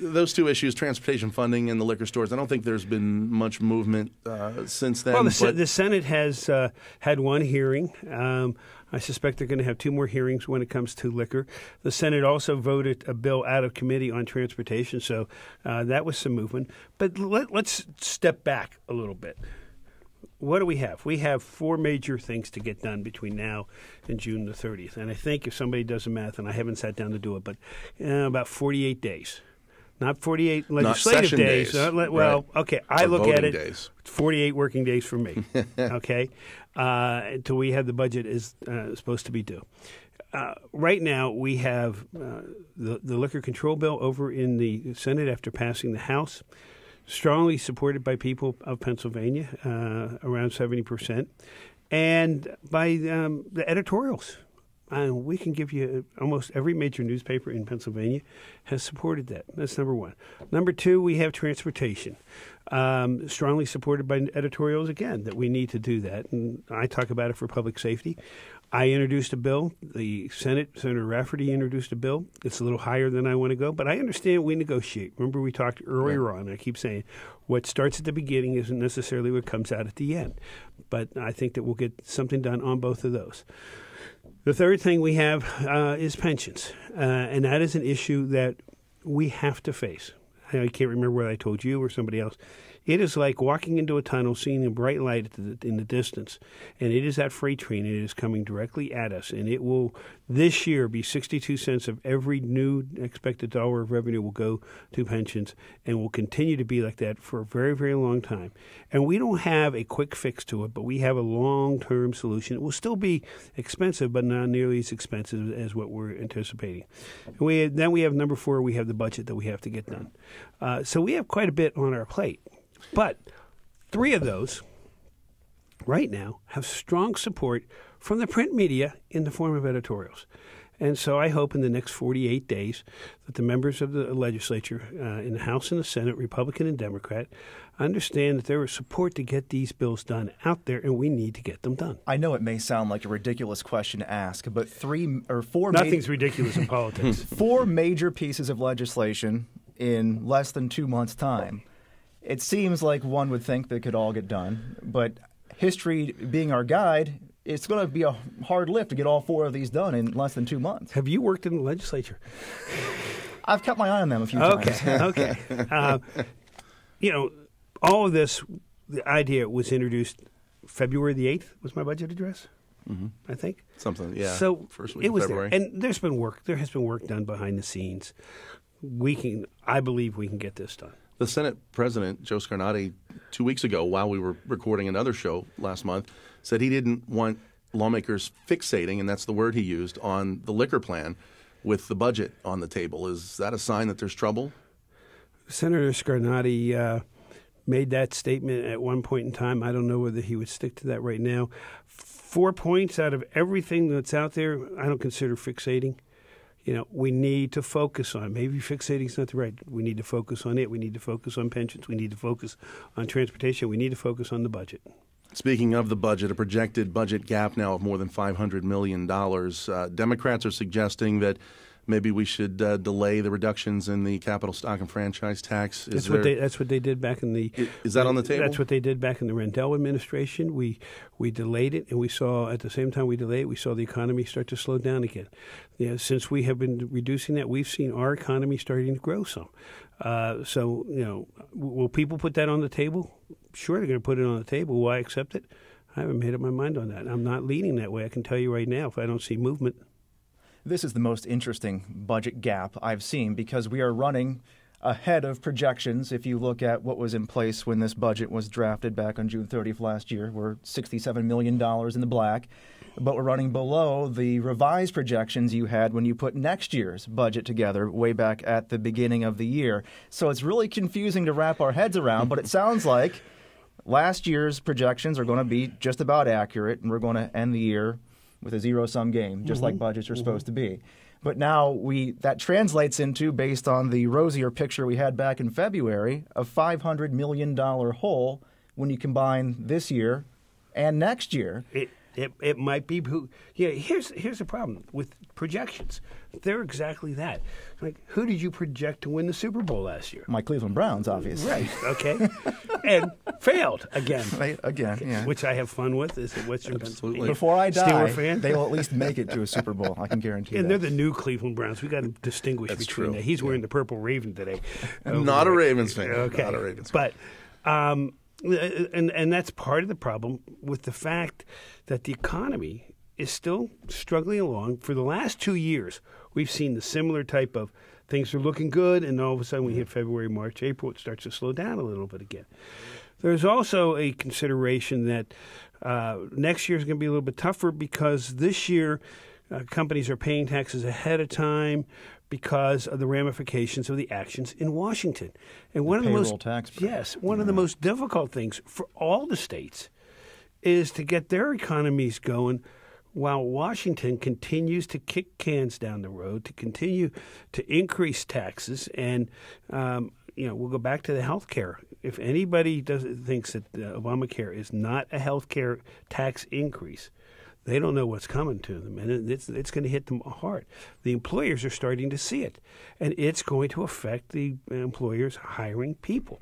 Those two issues, transportation funding and the liquor stores, I don't think there's been much movement since then. Well, the Senate has had one hearing. I suspect they're going to have two more hearings when it comes to liquor. The Senate also voted a bill out of committee on transportation, so that was some movement. But let's step back a little bit. What do we have? We have four major things to get done between now and June the 30th. And I think if somebody does the math, and I haven't sat down to do it, but about 48 days. Not 48 legislative days. Right. Okay, I look at it, days. 48 working days for me, okay, until we have the budget is supposed to be due. Right now, we have the liquor control bill over in the Senate after passing the House, strongly supported by people of Pennsylvania, around 70%, and by the editorials. We can give you almost every major newspaper in Pennsylvania has supported that. That's number one. Number two, we have transportation, strongly supported by editorials, again, that we need to do that. And I talk about it for public safety. I introduced a bill. The Senate, Senator Rafferty introduced a bill. It's a little higher than I want to go, but I understand we negotiate. Remember, we talked earlier on. I keep saying what starts at the beginning isn't necessarily what comes out at the end. But I think that we'll get something done on both of those. The third thing we have is pensions, and that is an issue that we have to face. I can't remember whether I told you or somebody else. It is like walking into a tunnel, seeing a bright light in the distance, and it is that freight train. It is coming directly at us, and it will this year be 62 cents of every new expected dollar of revenue will go to pensions, and will continue to be like that for a very, very long time. And we don't have a quick fix to it, but we have a long-term solution. It will still be expensive, but not nearly as expensive as what we're anticipating. And then we have number four. We have the budget that we have to get done. So we have quite a bit on our plate. But three of those right now have strong support from the print media in the form of editorials. And so I hope in the next 48 days that the members of the legislature in the House and the Senate, Republican and Democrat, understand that there is support to get these bills done out there, and we need to get them done. I know it may sound like a ridiculous question to ask, but Nothing's ridiculous in politics. 4 major pieces of legislation in less than 2 months' time. It seems like one would think they could all get done, but history being our guide, it's going to be a hard lift to get all 4 of these done in less than 2 months. Have you worked in the legislature? I've kept my eye on them a few times. Okay. All of this, the idea was introduced February the 8th was my budget address, I think. Something, yeah. So first week it was of February. there. And there's been work. There has been work done behind the scenes. I believe we can get this done. The Senate President, Joe Scarnati, 2 weeks ago, while we were recording another show last month, said he didn't want lawmakers fixating, and that's the word he used, on the liquor plan with the budget on the table. Is that a sign that there's trouble? Senator Scarnati made that statement at one point in time. I don't know whether he would stick to that right now. 4 points out of everything that's out there, I don't consider fixating. We need to focus on. Maybe fixating is not the right. We need to focus on it. We need to focus on pensions. We need to focus on transportation. We need to focus on the budget. Speaking of the budget, a projected budget gap now of more than $500 million. Democrats are suggesting that maybe we should delay the reductions in the capital stock and franchise tax. That's what they did back in the. Is that on the table? That's what they did back in the Rendell administration. We delayed it, and we saw at the same time we delayed it, we saw the economy start to slow down again. Since we have been reducing that, we've seen our economy starting to grow some. Will people put that on the table? Sure, they're going to put it on the table. Will I accept it? I haven't made up my mind on that. I'm not leaning that way. I can tell you right now if I don't see movement. This is the most interesting budget gap I've seen because we are running ahead of projections. If you look at what was in place when this budget was drafted back on June 30th last year, we're $67 million in the black, but we're running below the revised projections you had when you put next year's budget together way back at the beginning of the year. So it's really confusing to wrap our heads around, but it sounds like last year's projections are going to be just about accurate, and we're going to end the year with a zero-sum game, just like budgets are supposed to be. But now that translates into, based on the rosier picture we had back in February, a $500 million hole when you combine this year and next year. It might be who. Yeah, here's the problem with projections. They're exactly that. Like, who did you project to win the Super Bowl last year? My Cleveland Browns, obviously. Right. Okay. And failed again. Right, again, yeah. Which I have fun with. Is it Western Pennsylvania? Before I die, Steeler fan? they will at least make it to a Super Bowl. I can guarantee And that. they're the new Cleveland Browns. We got to distinguish That's between true. that. He's wearing the purple Raven today. Not a Ravens fan. Okay. Not a Ravens fan. But and that's part of the problem with the fact that the economy is still struggling along. For the last 2 years, we've seen the similar type of things are looking good, and all of a sudden we hit February, March, April, it starts to slow down a little bit again. There's also a consideration that next year is going to be a little bit tougher because this year companies are paying taxes ahead of time because of the ramifications of the actions in Washington. And one of the most tax one of the most difficult things for all the states is to get their economies going while Washington continues to kick cans down the road, to continue to increase taxes. And we'll go back to the health care. If anybody thinks that Obamacare is not a health care tax increase, they don't know what's coming to them, and it's going to hit them hard. The employers are starting to see it, and it's going to affect the employers hiring people.